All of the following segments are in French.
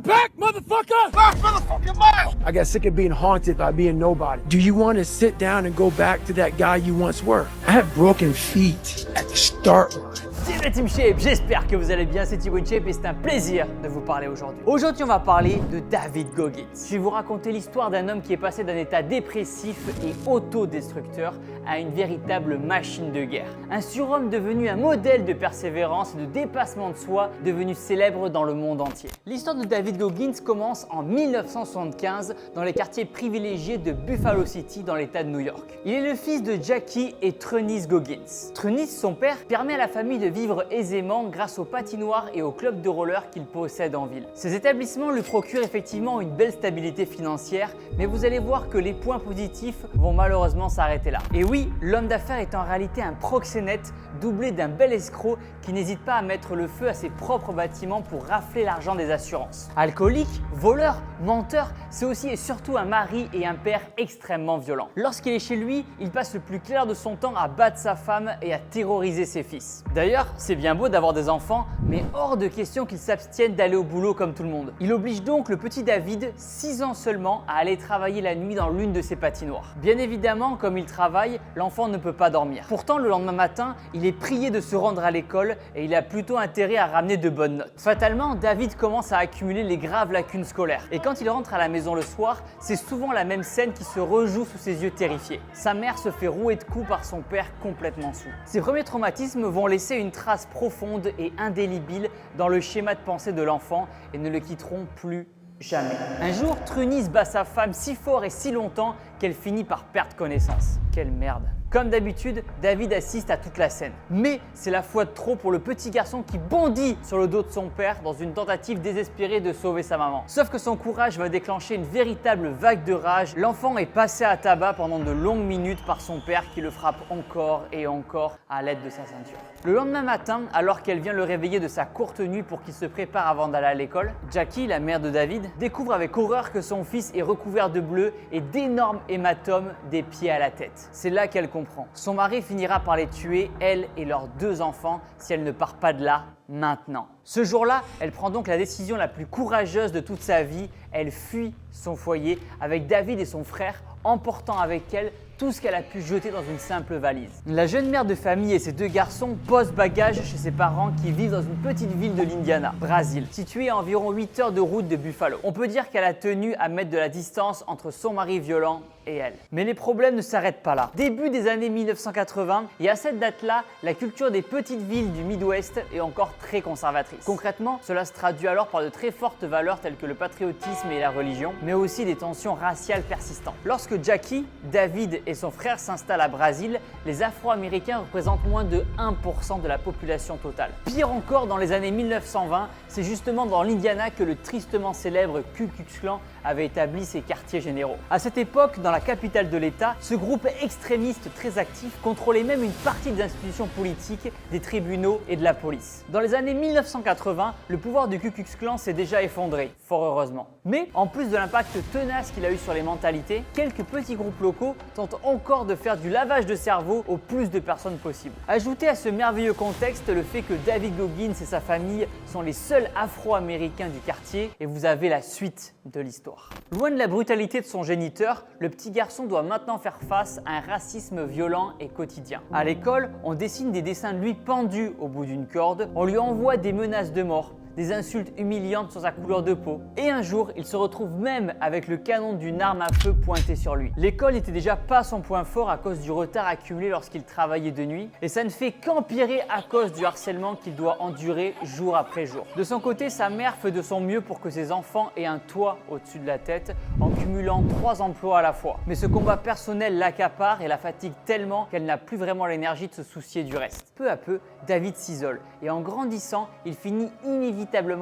back, motherfucker! Back, motherfucking miles! I got sick of being haunted by being nobody. Do you want to sit down and go back to that guy you once were? I have broken feet at the start line. Salut la Team Shape, j'espère que vous allez bien, c'est Thibaut Shape et c'est un plaisir de vous parler aujourd'hui. Aujourd'hui, on va parler de David Goggins. Je vais vous raconter l'histoire d'un homme qui est passé d'un état dépressif et autodestructeur à une véritable machine de guerre. Un surhomme devenu un modèle de persévérance et de dépassement de soi, devenu célèbre dans le monde entier. L'histoire de David Goggins commence en 1975 dans les quartiers privilégiés de Buffalo City dans l'état de New York. Il est le fils de Jackie et Trenice Goggins. Trenice, son père, permet à la famille de vivre aisément grâce aux patinoires et aux clubs de roller qu'il possède en ville. Ces établissements lui procurent effectivement une belle stabilité financière, mais vous allez voir que les points positifs vont malheureusement s'arrêter là. Et oui, l'homme d'affaires est en réalité un proxénète doublé d'un bel escroc qui n'hésite pas à mettre le feu à ses propres bâtiments pour rafler l'argent des assurances. Alcoolique, voleur, menteur, c'est aussi et surtout un mari et un père extrêmement violent. Lorsqu'il est chez lui, il passe le plus clair de son temps à battre sa femme et à terroriser ses fils. D'ailleurs, c'est bien beau d'avoir des enfants, mais hors de question qu'ils s'abstiennent d'aller au boulot comme tout le monde. Il oblige donc le petit David, 6 ans seulement, à aller travailler la nuit dans l'une de ses patinoires. Bien évidemment, comme il travaille, l'enfant ne peut pas dormir. Pourtant, le lendemain matin, il est prié de se rendre à l'école et il a plutôt intérêt à ramener de bonnes notes. Fatalement, David commence à accumuler les graves lacunes scolaires. Et quand il rentre à la maison le soir, c'est souvent la même scène qui se rejoue sous ses yeux terrifiés. Sa mère se fait rouer de coups par son père complètement saoul. Ses premiers traumatismes vont laisser une trace profonde et indélébile dans le schéma de pensée de l'enfant et ne le quitteront plus jamais. Un jour, Trenice bat sa femme si fort et si longtemps qu'elle finit par perdre connaissance. Quelle merde. Comme d'habitude, David assiste à toute la scène. Mais c'est la fois de trop pour le petit garçon qui bondit sur le dos de son père dans une tentative désespérée de sauver sa maman. Sauf que son courage va déclencher une véritable vague de rage. L'enfant est passé à tabac pendant de longues minutes par son père qui le frappe encore et encore à l'aide de sa ceinture. Le lendemain matin, alors qu'elle vient le réveiller de sa courte nuit pour qu'il se prépare avant d'aller à l'école, Jackie, la mère de David, découvre avec horreur que son fils est recouvert de bleu et d'énormes hématomes des pieds à la tête. C'est là qu'elle comprend. Son mari finira par les tuer, elle et leurs 2 enfants, si elle ne part pas de là maintenant. Ce jour-là, elle prend donc la décision la plus courageuse de toute sa vie. Elle fuit son foyer avec David et son frère, emportant avec elle tout ce qu'elle a pu jeter dans une simple valise. La jeune mère de famille et ses 2 garçons posent bagages chez ses parents qui vivent dans une petite ville de l'Indiana, Brazil, située à environ 8 heures de route de Buffalo. On peut dire qu'elle a tenu à mettre de la distance entre son mari violent et elle. Mais les problèmes ne s'arrêtent pas là. Début des années 1980, et à cette date-là, la culture des petites villes du Midwest est encore très conservatrice. Concrètement, cela se traduit alors par de très fortes valeurs telles que le patriotisme et la religion, mais aussi des tensions raciales persistantes. Lorsque Jackie, David et son frère s'installent à Brazil, les Afro-Américains représentent moins de 1% de la population totale. Pire encore, dans les années 1920, c'est justement dans l'Indiana que le tristement célèbre Ku Klux Klan avait établi ses quartiers généraux. À cette époque, dans la capitale de l'État, ce groupe extrémiste très actif contrôlait même une partie des institutions politiques, des tribunaux et de la police. Dans les années 1980, le pouvoir du Ku Klux Klan s'est déjà effondré, fort heureusement. Mais en plus de l'impact tenace qu'il a eu sur les mentalités, quelques petits groupes locaux tentent encore de faire du lavage de cerveau au plus de personnes possible. Ajoutez à ce merveilleux contexte le fait que David Goggins et sa famille sont les seuls Afro-Américains du quartier et vous avez la suite de l'histoire. Loin de la brutalité de son géniteur, le petit garçon doit maintenant faire face à un racisme violent et quotidien. À l'école, on dessine des dessins de lui pendu au bout d'une corde, on lui envoie des menaces de mort, des insultes humiliantes sur sa couleur de peau. Et un jour, il se retrouve même avec le canon d'une arme à feu pointé sur lui. L'école n'était déjà pas son point fort à cause du retard accumulé lorsqu'il travaillait de nuit, et ça ne fait qu'empirer à cause du harcèlement qu'il doit endurer jour après jour. De son côté, sa mère fait de son mieux pour que ses enfants aient un toit au-dessus de la tête, en cumulant 3 emplois à la fois. Mais ce combat personnel l'accapare et la fatigue tellement qu'elle n'a plus vraiment l'énergie de se soucier du reste. Peu à peu, David s'isole, et en grandissant, il finit inévitablement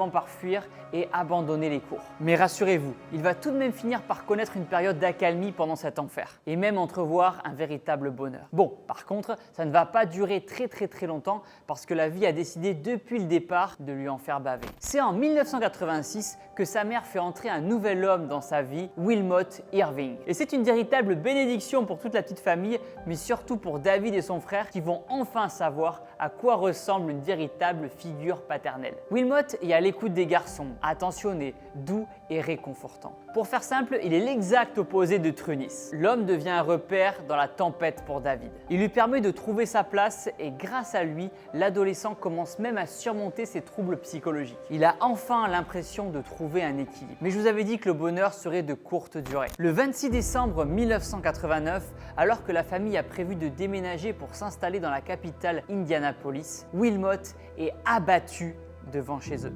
par fuir et abandonner les cours. Mais rassurez-vous, il va tout de même finir par connaître une période d'accalmie pendant cet enfer et même entrevoir un véritable bonheur. Bon, par contre, ça ne va pas durer très longtemps parce que la vie a décidé depuis le départ de lui en faire baver. C'est en 1986 que sa mère fait entrer un nouvel homme dans sa vie, Wilmot Irving. Et c'est une véritable bénédiction pour toute la petite famille, mais surtout pour David et son frère qui vont enfin savoir à quoi ressemble une véritable figure paternelle. Wilmot est à l'écoute des garçons, attentionné, doux et réconfortant. Pour faire simple, il est l'exact opposé de Trunis. L'homme devient un repère dans la tempête pour David. Il lui permet de trouver sa place et grâce à lui, l'adolescent commence même à surmonter ses troubles psychologiques. Il a enfin l'impression de trouver un équilibre. Mais je vous avais dit que le bonheur serait de courte durée. Le 26 décembre 1989, alors que la famille a prévu de déménager pour s'installer dans la capitale Indianapolis, Wilmot est abattu devant chez eux.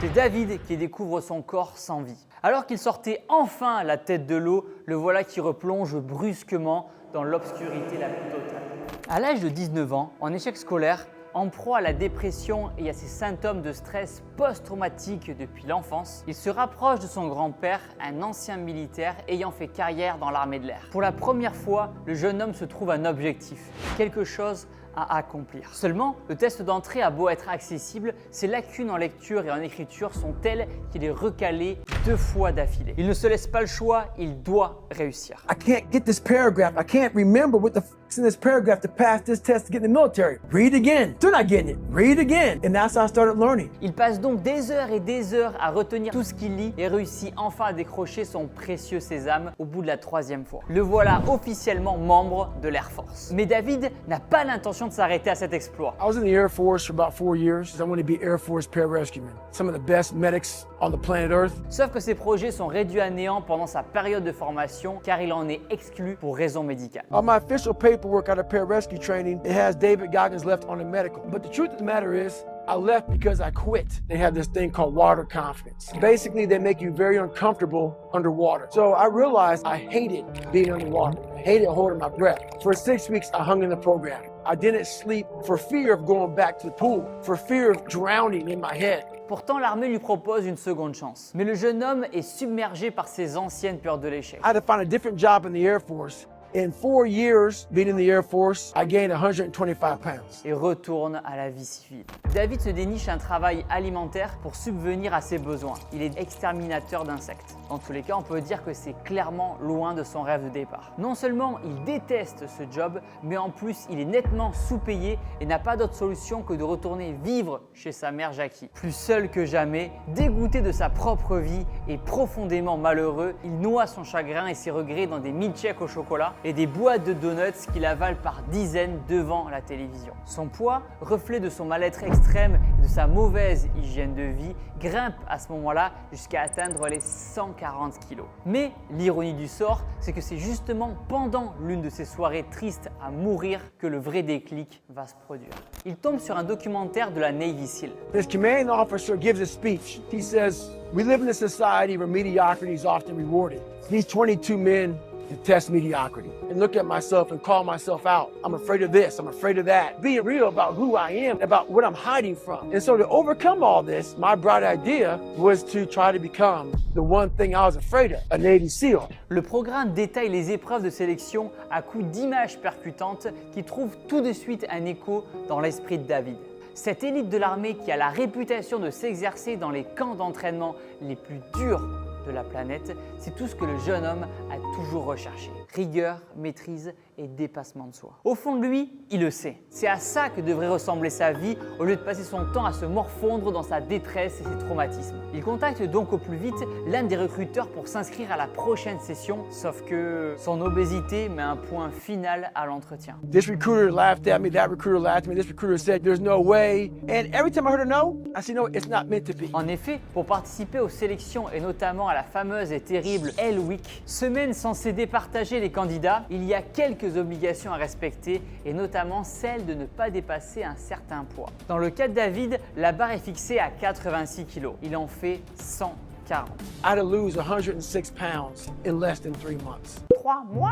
C'est David qui découvre son corps sans vie. Alors qu'il sortait enfin la tête de l'eau, le voilà qui replonge brusquement dans l'obscurité la plus totale. À l'âge de 19 ans, en échec scolaire, en proie à la dépression et à ses symptômes de stress post-traumatique depuis l'enfance, il se rapproche de son grand-père, un ancien militaire ayant fait carrière dans l'armée de l'air. Pour la première fois, le jeune homme se trouve un objectif, quelque chose à accomplir. Seulement, le test d'entrée a beau être accessible, ses lacunes en lecture et en écriture sont telles qu'il est recalé 2 fois d'affilée. Il ne se laisse pas le choix, il doit réussir. I can't get this paragraph. I can't remember what the f***'s in this paragraph to pass this test to get in the military. Read again. Still not getting it. Read again. And that's how I started learning. Il passe donc des heures et des heures à retenir tout ce qu'il lit et réussit enfin à décrocher son précieux sésame au bout de la 3e fois. Le voilà officiellement membre de l'Air Force. Mais David n'a pas l'intention de s'arrêter à cet exploit. I was in the Air Force for about 4 years. I wanted to be Air Force pararescueman. Some of the best medics on the planet Earth. Sauf que ses projets sont réduits à néant pendant sa période de formation car il en est exclu pour raison médicale. On my official paperwork out of pararescue training, it has David Goggins left on the medical. But the truth of the matter is, I left because I quit. They have this thing called water confidence. Basically, they make you very uncomfortable underwater. So I realized I hated being underwater. I hated holding my breath. For 6 weeks, I hung in the program. I didn't sleep for fear of going back to the pool, for fear of drowning in my head. Pourtant, l'armée lui propose une seconde chance. Mais le jeune homme est submergé par ses anciennes peurs de l'échec. I had to find a different job in the Air Force. In 4 years being in the Air Force, I gained 125 pounds. Et retourne à la vie civile. David se déniche un travail alimentaire pour subvenir à ses besoins. Il est exterminateur d'insectes. Dans tous les cas, on peut dire que c'est clairement loin de son rêve de départ. Non seulement il déteste ce job, mais en plus il est nettement sous-payé et n'a pas d'autre solution que de retourner vivre chez sa mère Jackie. Plus seul que jamais, dégoûté de sa propre vie et profondément malheureux, il noie son chagrin et ses regrets dans des milkshakes au chocolat et des boîtes de donuts qu'il avale par dizaines devant la télévision. Son poids, reflet de son mal-être extrême et de sa mauvaise hygiène de vie, grimpe à ce moment-là jusqu'à atteindre les 140 kilos. Mais l'ironie du sort, c'est que c'est justement pendant l'une de ces soirées tristes à mourir que le vrai déclic va se produire. Il tombe sur un documentaire de la Navy SEAL. This commanding officer gives a speech. He says, "We live in a society where mediocrity is often rewarded. These 22 men to test mediocrity and look at myself and call myself out. I'm afraid of this, I'm afraid of that. Being real about who I am, about what I'm hiding from. And so to overcome all this, my bright idea was to try to become the one thing I was afraid of, a Navy SEAL." Le programme détaille les épreuves de sélection à coups d'images percutantes qui trouvent tout de suite un écho dans l'esprit de David. Cette élite de l'armée qui a la réputation de s'exercer dans les camps d'entraînement les plus durs de la planète, c'est tout ce que le jeune homme a toujours recherché. Rigueur, maîtrise et dépassement de soi. Au fond de lui, il le sait. C'est à ça que devrait ressembler sa vie au lieu de passer son temps à se morfondre dans sa détresse et ses traumatismes. Il contacte donc au plus vite l'un des recruteurs pour s'inscrire à la prochaine session, sauf que son obésité met un point final à l'entretien. This recruiter laughed at me, that recruiter laughed at me, this recruiter said, "There's no way." And every time I heard a no, I said, "No, it's not meant to be." En effet, pour participer aux sélections et notamment à la fameuse et terrible Hell Week, semaine censée départager les candidats, il y a quelques obligations à respecter et notamment celle de ne pas dépasser un certain poids. Dans le cas de David, la barre est fixée à 86 kg. Il en fait 140. I had to lose 106 pounds in less than 3 months. 3 mois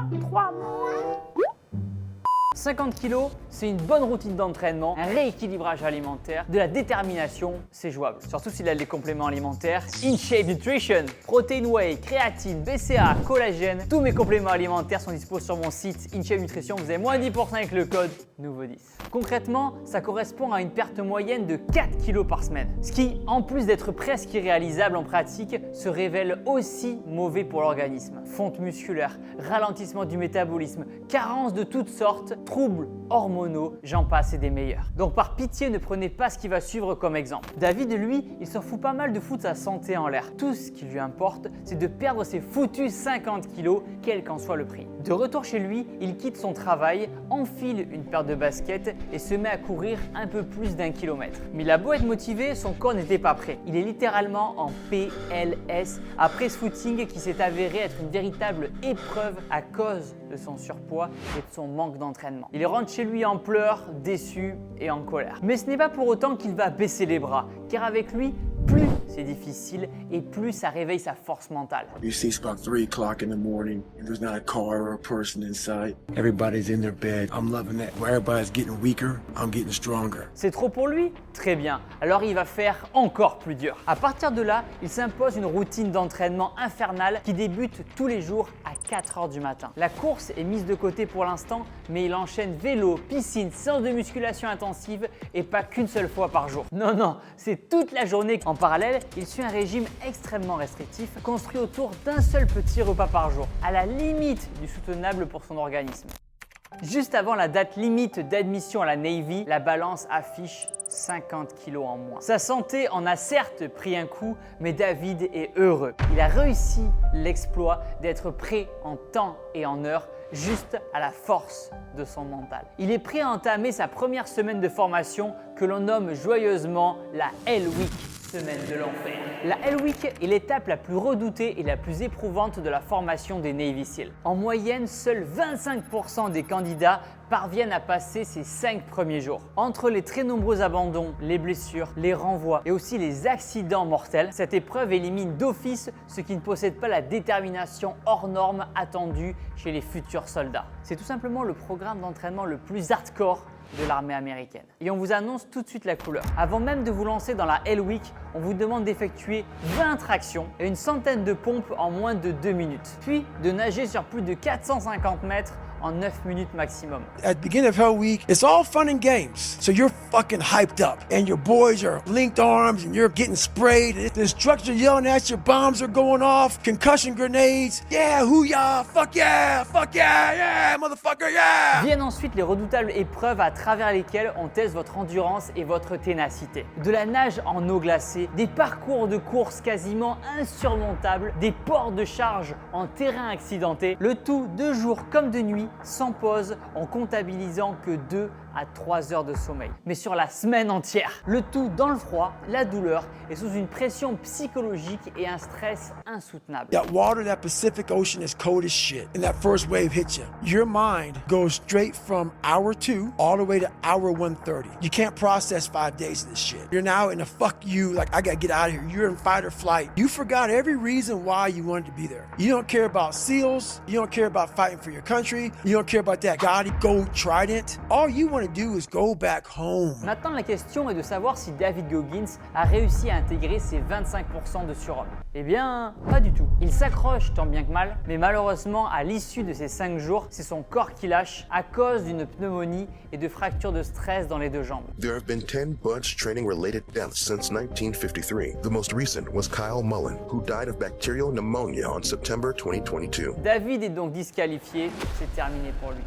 50 kilos, c'est une bonne routine d'entraînement, un rééquilibrage alimentaire, de la détermination, c'est jouable. Surtout s'il a les compléments alimentaires InShape Nutrition, Protein Whey, créatine, BCA, collagène. Tous mes compléments alimentaires sont disponibles sur mon site InShape Nutrition. Vous avez moins 10% avec le code Nouveau10. Concrètement, ça correspond à une perte moyenne de 4 kilos par semaine. Ce qui, en plus d'être presque irréalisable en pratique, se révèle aussi mauvais pour l'organisme. Fonte musculaire, ralentissement du métabolisme, carence de toutes sortes, troubles hormonaux, j'en passe et des meilleurs. Donc par pitié, ne prenez pas ce qui va suivre comme exemple. David, lui, il s'en fout pas mal de foutre sa santé en l'air. Tout ce qui lui importe, c'est de perdre ses foutus 50 kilos, quel qu'en soit le prix. De retour chez lui, il quitte son travail, enfile une paire de baskets et se met à courir un peu plus d'1 kilomètre. Mais il a beau être motivé, son corps n'était pas prêt. Il est littéralement en PLS après ce footing qui s'est avéré être une véritable épreuve à cause de son surpoids et de son manque d'entraînement. Il rentre chez lui en pleurs, déçu et en colère. Mais ce n'est pas pour autant qu'il va baisser les bras, car avec lui, plus c'est difficile et plus ça réveille sa force mentale. You see, it's about 3 o'clock in the morning, and there's not a car or a person in sight. Everybody's in their bed. I'm loving that. Where everybody's getting weaker, I'm getting stronger. C'est trop pour lui? Très bien. Alors il va faire encore plus dur. À partir de là, il s'impose une routine d'entraînement infernale qui débute tous les jours à 4 heures du matin. La course est mise de côté pour l'instant, mais il enchaîne vélo, piscine, séance de musculation intensive et pas qu'une seule fois par jour. Non, c'est toute la journée. En parallèle, il suit un régime extrêmement restrictif construit autour d'un seul petit repas par jour, à la limite du soutenable pour son organisme. Juste avant la date limite d'admission à la Navy, la balance affiche 50 kilos en moins. Sa santé en a certes pris un coup, mais David est heureux. Il a réussi l'exploit d'être prêt en temps et en heure, juste à la force de son mental. Il est prêt à entamer sa première semaine de formation que l'on nomme joyeusement la Hell Week, semaine de l'enfer. La Hell Week est l'étape la plus redoutée et la plus éprouvante de la formation des Navy SEAL. En moyenne, seuls 25% des candidats parviennent à passer ces 5 premiers jours. Entre les très nombreux abandons, les blessures, les renvois et aussi les accidents mortels, cette épreuve élimine d'office ceux qui ne possèdent pas la détermination hors norme attendue chez les futurs soldats. C'est tout simplement le programme d'entraînement le plus hardcore de l'armée américaine. Et on vous annonce tout de suite la couleur. Avant même de vous lancer dans la Hell Week, on vous demande d'effectuer 20 tractions et une centaine de pompes en moins de 2 minutes. Puis de nager sur plus de 450 mètres en 9 minutes maximum. At the beginning of Hell Week, it's all fun and games. So you're fucking hyped up, and your boys are linked arms, and you're getting sprayed. The instructors are yelling at you, bombs are going off, concussion grenades. Yeah, hoo-yah, fuck yeah, yeah, motherfucker, yeah! Viennent ensuite les redoutables épreuves à travers lesquelles on teste votre endurance et votre ténacité. De la nage en eau glacée, des parcours de course quasiment insurmontables, des ports de charge en terrain accidenté, le tout de jour comme de nuit, sans pause, en comptabilisant que 2 à 3 heures de sommeil. Mais sur la semaine entière, le tout dans le froid, la douleur et sous une pression psychologique et un stress insoutenable. That water, that Pacific Ocean is cold as shit. And that first wave hits you. Your mind goes straight from hour 2 all the way to hour 1:30. You can't process 5 days of this shit. You're now in a fuck you, like I gotta get out of here. You're in fight or flight. You forgot every reason why you wanted to be there. You don't care about SEALs. You don't care about fighting for your country. You don't care about that gaudy gold trident. All you want to do is go back home. Maintenant, la question est de savoir si David Goggins a réussi à intégrer ses 25% de surhomme. Eh bien, pas du tout. Il s'accroche tant bien que mal, mais malheureusement, à l'issue de ces 5 jours, c'est son corps qui lâche à cause d'une pneumonie et de fractures de stress dans les 2 jambes. There have been 10 bunch training-related deaths since 1953. The most recent was Kyle Mullen, who died of bacterial pneumonia on September 2022. David est donc disqualifié, c'est terminé pour lui.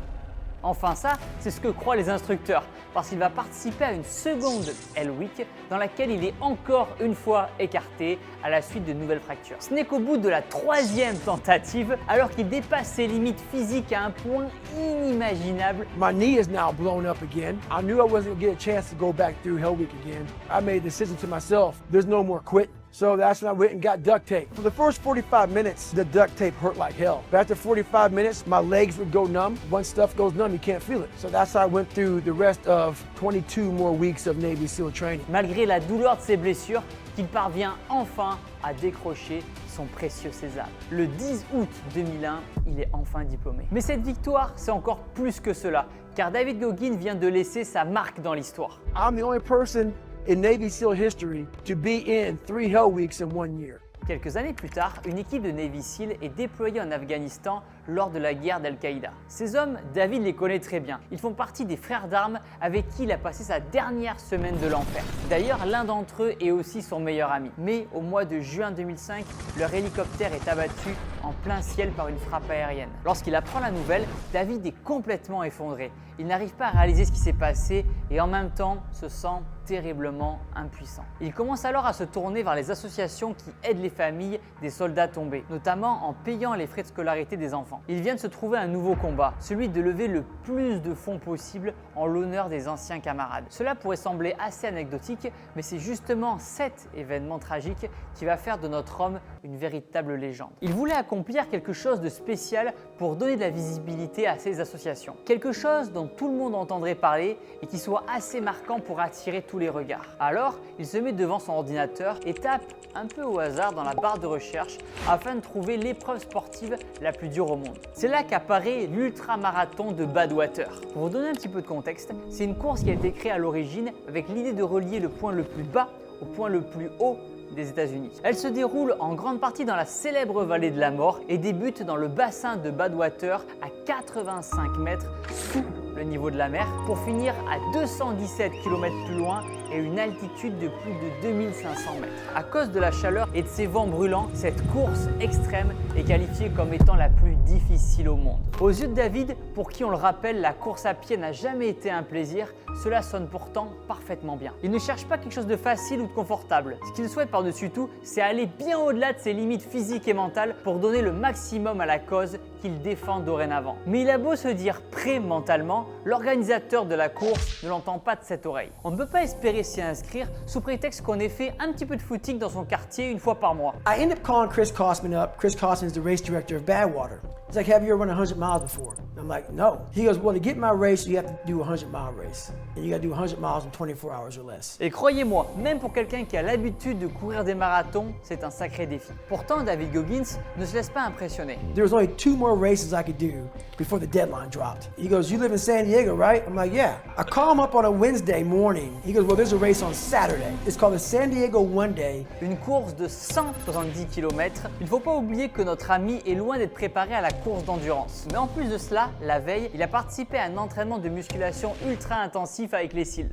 Enfin ça, c'est ce que croient les instructeurs, parce qu'il va participer à une seconde Hell Week dans laquelle il est encore une fois écarté à la suite de nouvelles fractures. Ce n'est qu'au bout de la 3e tentative, alors qu'il dépasse ses limites physiques à un point inimaginable, My knee is now blown up again. I knew I wasn't gonna get a chance to go back through Hell Week again. I made a decision to myself, there's no more quit. So that's when I went and got duct tape. For the first 45 minutes, the duct tape hurt like hell. But after 45 minutes, my legs would go numb. Once stuff goes numb, you can't feel it. So that's how I went through the rest of 22 more weeks of Navy SEAL training. malgré la douleur de ses blessures, qu'il parvient enfin à décrocher son précieux sésame. Le 10 août 2001, il est enfin diplômé. Mais cette victoire, c'est encore plus que cela, car David Goggins vient de laisser sa marque dans l'histoire. I'm the only person in Navy SEAL history to be in 3 Hell Weeks in 1 year. Quelques années plus tard, une équipe de Navy SEAL est déployée en Afghanistan lors de la guerre d'Al-Qaïda. Ces hommes, David les connaît très bien. Ils font partie des frères d'armes avec qui il a passé sa dernière semaine de l'enfer. D'ailleurs, l'un d'entre eux est aussi son meilleur ami. Mais au mois de juin 2005, leur hélicoptère est abattu en plein ciel par une frappe aérienne. Lorsqu'il apprend la nouvelle, David est complètement effondré. Il n'arrive pas à réaliser ce qui s'est passé et en même temps se sent terriblement impuissant. Il commence alors à se tourner vers les associations qui aident les familles des soldats tombés, notamment en payant les frais de scolarité des enfants. Il vient de se trouver un nouveau combat, celui de lever le plus de fonds possible en l'honneur des anciens camarades. Cela pourrait sembler assez anecdotique, mais c'est justement cet événement tragique qui va faire de notre homme une véritable légende. Il voulait accomplir quelque chose de spécial pour donner de la visibilité à ces associations. Quelque chose dont tout le monde entendrait parler et qui soit assez marquant pour attirer tous les regards. Alors, il se met devant son ordinateur et tape un peu au hasard dans la barre de recherche afin de trouver l'épreuve sportive la plus dure au monde. C'est là qu'apparaît l'ultramarathon de Badwater. Pour vous donner un petit peu de contexte, c'est une course qui a été créée à l'origine avec l'idée de relier le point le plus bas au point le plus haut des États-Unis. Elle se déroule en grande partie dans la célèbre vallée de la mort et débute dans le bassin de Badwater à 85 mètres sous le niveau de la mer pour finir à 217 km plus loin et une altitude de plus de 2500 mètres. À cause de la chaleur et de ses vents brûlants, cette course extrême est qualifiée comme étant la plus difficile au monde. Aux yeux de David, pour qui on le rappelle, la course à pied n'a jamais été un plaisir, cela sonne pourtant parfaitement bien. Il ne cherche pas quelque chose de facile ou de confortable. Ce qu'il souhaite par-dessus tout, c'est aller bien au-delà de ses limites physiques et mentales pour donner le maximum à la cause qu'il défend dorénavant. Mais il a beau se dire prêt mentalement, l'organisateur de la course ne l'entend pas de cette oreille. On ne peut pas espérer s'y inscrire sous prétexte qu'on ait fait un petit peu de footing dans son quartier une fois par mois. I end up calling Chris Kosman up. Chris Kosman is the race director of Badwater. He's like, have you ever run 100 miles before? I'm like, no. He goes, well, to get my race, you have to do a 100-mile race. And you got to do 100 miles in 24 hours or less. Et croyez-moi, même pour quelqu'un qui a l'habitude de courir des marathons, c'est un sacré défi. Pourtant, David Goggins ne se laisse pas impressionner. There was only 2 more races I could do before the deadline dropped. He goes, you live in San Diego, right? I'm like, yeah. I call him up on a Wednesday morning. He goes, well, there's a race on Saturday. It's called the San Diego One Day. Une course de 170 km. Il ne faut pas oublier que notre ami est loin d'être préparé à la course d'endurance. Mais en plus de cela, la veille, il a participé à un entraînement de musculation ultra intensif avec les SEAL.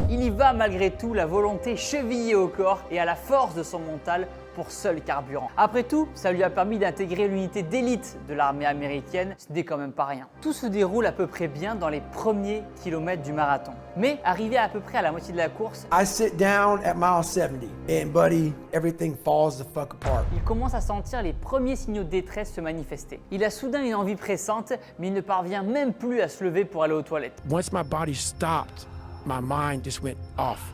Il y va malgré tout, la volonté chevillée au corps et à la force de son mental pour seul carburant. Après tout, ça lui a permis d'intégrer l'unité d'élite de l'armée américaine, ce n'est quand même pas rien. Tout se déroule à peu près bien dans les premiers kilomètres du marathon. Mais arrivé à peu près à la moitié de la course, I sit down at mile 70 and buddy, everything falls the fuck apart. il commence à sentir les premiers signaux de détresse se manifester. Il a soudain une envie pressante, mais il ne parvient même plus à se lever pour aller aux toilettes. Once my body stopped, my mind just went off.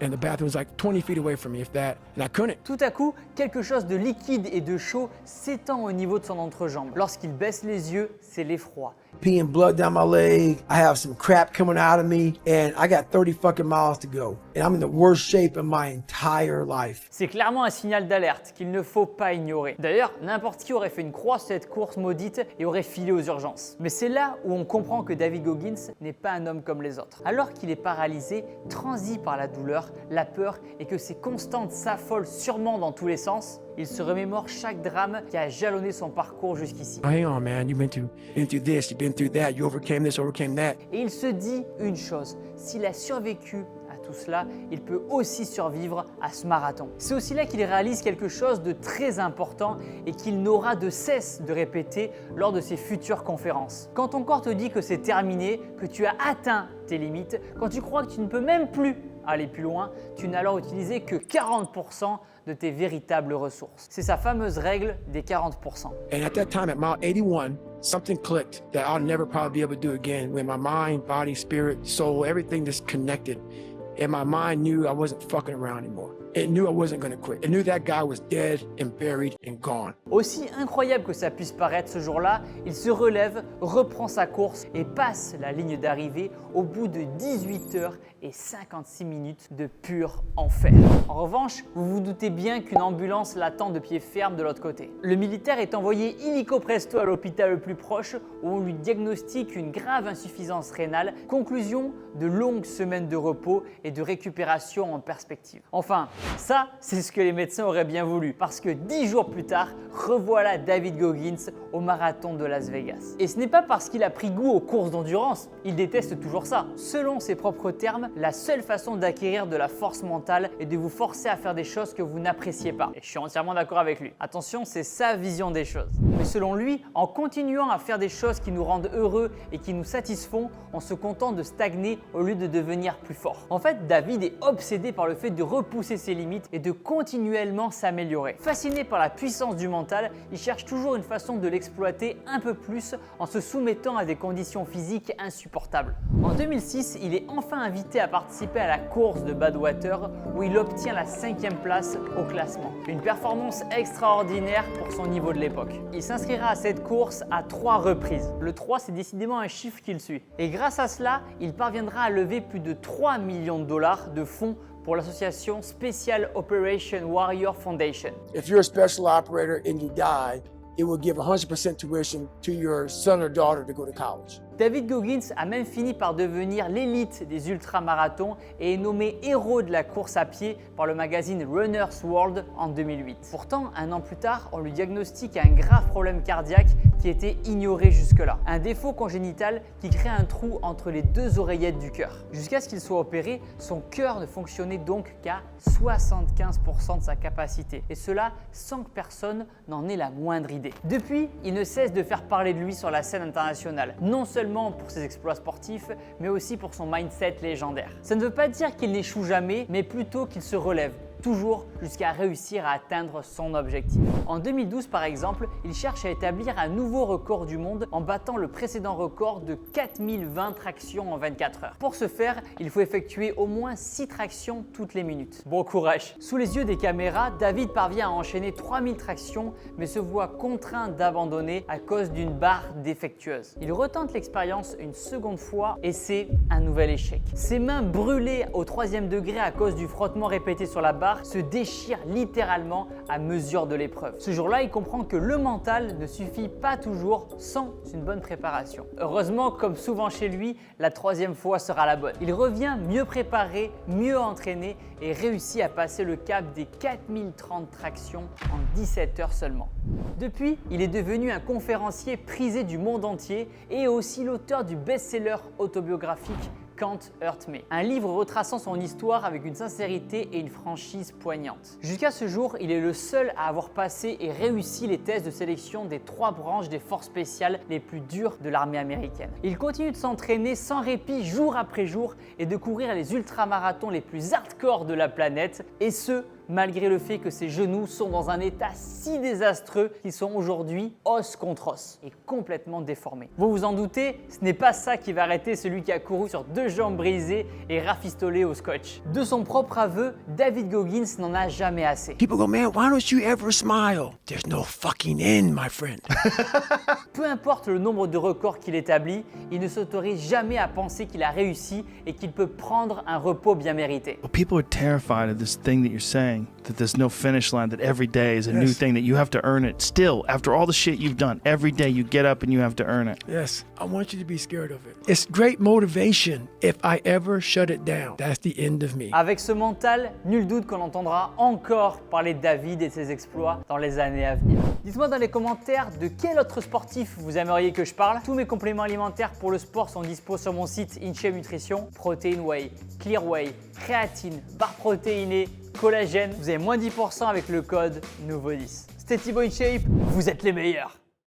And the bathroom was like 20 feet away from me, if that, and I couldn't. Tout à coup, quelque chose de liquide et de chaud s'étend au niveau de son entrejambe. Lorsqu'il baisse les yeux, c'est l'effroi. Peeing blood down my leg. I have some crap coming out of me, and I got 30 fucking miles to go. And I'm in the worst shape of my entire life. C'est clairement un signal d'alerte qu'il ne faut pas ignorer. D'ailleurs, n'importe qui aurait fait une croix sur cette course maudite et aurait filé aux urgences. Mais c'est là où on comprend que David Goggins n'est pas un homme comme les autres. Alors qu'il est paralysé, transi par la douleur, la peur et que ses constantes s'affolent sûrement dans tous les sens, il se remémore chaque drame qui a jalonné son parcours jusqu'ici. Hang on, man. You've been through this, you've been through that, you overcame this, overcame that. Et il se dit une chose, s'il a survécu à tout cela, il peut aussi survivre à ce marathon. C'est aussi là qu'il réalise quelque chose de très important et qu'il n'aura de cesse de répéter lors de ses futures conférences. Quand ton corps te dit que c'est terminé, que tu as atteint tes limites, quand tu crois que tu ne peux même plus aller plus loin, tu n'as alors utilisé que 40% de tes véritables ressources. C'est sa fameuse règle des 40%. And at that time, at mile 81, something clicked that I'll never probably be able to do again. When my mind, body, spirit, soul, everything just connected. And my mind knew I wasn't fucking around anymore. It knew I wasn't going to quit. It knew that guy was dead and buried and gone. Aussi incroyable que ça puisse paraître ce jour-là, il se relève, reprend sa course et passe la ligne d'arrivée au bout de 18 heures et 56 minutes de pur enfer. En revanche, vous vous doutez bien qu'une ambulance l'attend de pied ferme de l'autre côté. Le militaire est envoyé illico presto à l'hôpital le plus proche où on lui diagnostique une grave insuffisance rénale. Conclusion, de longues semaines de repos et de récupération en perspective. Enfin, Ça, c'est ce que les médecins auraient bien voulu, parce que 10 jours plus tard, revoilà David Goggins au marathon de Las Vegas. Et ce n'est pas parce qu'il a pris goût aux courses d'endurance, il déteste toujours ça. Selon ses propres termes, la seule façon d'acquérir de la force mentale est de vous forcer à faire des choses que vous n'appréciez pas. Et je suis entièrement d'accord avec lui. Attention, c'est sa vision des choses. Mais selon lui, en continuant à faire des choses qui nous rendent heureux et qui nous satisfont, on se contente de stagner au lieu de devenir plus fort. En fait, David est obsédé par le fait de repousser ses limites et de continuellement s'améliorer. Fasciné par la puissance du mental, il cherche toujours une façon de l'exploiter un peu plus en se soumettant à des conditions physiques insupportables. En 2006, il est enfin invité à participer à la course de Badwater où il obtient la 5e place au classement. Une performance extraordinaire pour son niveau de l'époque. Il s'inscrira à cette course à 3 reprises. Le 3, c'est décidément un chiffre qu'il suit. Et grâce à cela, il parviendra à lever plus de 3 millions de dollars de fonds pour l'association Special Operation Warrior Foundation. If you're a special operator and you die, it will give 100% tuition to your son or daughter to go to college. David Goggins a même fini par devenir l'élite des ultramarathons et est nommé héros de la course à pied par le magazine Runner's World en 2008. Pourtant, un an plus tard, on lui diagnostique un grave problème cardiaque qui était ignoré jusque-là. Un défaut congénital qui crée un trou entre les 2 oreillettes du cœur. Jusqu'à ce qu'il soit opéré, son cœur ne fonctionnait donc qu'à 75% de sa capacité. Et cela sans que personne n'en ait la moindre idée. Depuis, il ne cesse de faire parler de lui sur la scène internationale. Non seulement pour ses exploits sportifs, mais aussi pour son mindset légendaire. Ça ne veut pas dire qu'il n'échoue jamais, mais plutôt qu'il se relève toujours jusqu'à réussir à atteindre son objectif. En 2012 par exemple, il cherche à établir un nouveau record du monde en battant le précédent record de 4020 tractions en 24 heures. Pour ce faire, il faut effectuer au moins 6 tractions toutes les minutes. Bon courage! Sous les yeux des caméras, David parvient à enchaîner 3000 tractions mais se voit contraint d'abandonner à cause d'une barre défectueuse. Il retente l'expérience une seconde fois et c'est un nouvel échec. Ses mains brûlées au 3e degré à cause du frottement répété sur la barre se déchire littéralement à mesure de l'épreuve. Ce jour-là, il comprend que le mental ne suffit pas toujours sans une bonne préparation. Heureusement, comme souvent chez lui, la 3e fois sera la bonne. Il revient mieux préparé, mieux entraîné et réussit à passer le cap des 4030 tractions en 17 heures seulement. Depuis, il est devenu un conférencier prisé du monde entier et aussi l'auteur du best-seller autobiographique Can't Hurt Me, un livre retraçant son histoire avec une sincérité et une franchise poignante. Jusqu'à ce jour, il est le seul à avoir passé et réussi les tests de sélection des 3 branches des forces spéciales les plus dures de l'armée américaine. Il continue de s'entraîner sans répit jour après jour et de courir les ultramarathons les plus hardcore de la planète, et ce, malgré le fait que ses genoux sont dans un état si désastreux qu'ils sont aujourd'hui os contre os et complètement déformés. Vous vous en doutez, ce n'est pas ça qui va arrêter celui qui a couru sur 2 jambes brisées et rafistolé au scotch. De son propre aveu, David Goggins n'en a jamais assez. People go, man, why don't you ever smile? There's no fucking end, my friend. Peu importe le nombre de records qu'il établit, il ne s'autorise jamais à penser qu'il a réussi et qu'il peut prendre un repos bien mérité. Well, people are terrified of this thing that you're saying, that there's no finish line, that every day is a new Yes. thing, that you have to earn it. Still, after all the shit you've done, every day you get up and you have to earn it. Yes, I want you to be scared of it. It's great motivation. If I ever shut it down, that's the end of me. Avec ce mental, nul doute qu'on entendra encore parler de David et de ses exploits dans les années à venir. Dites-moi dans les commentaires de quel autre sportif vous aimeriez que je parle. Tous mes compléments alimentaires pour le sport sont dispo sur mon site InShape Nutrition. Protein Whey, Clear Whey, créatine, barre protéinée, collagène. Vous avez moins 10% avec le code NOUVEAU10. C'était Thibaut InShape, vous êtes les meilleurs.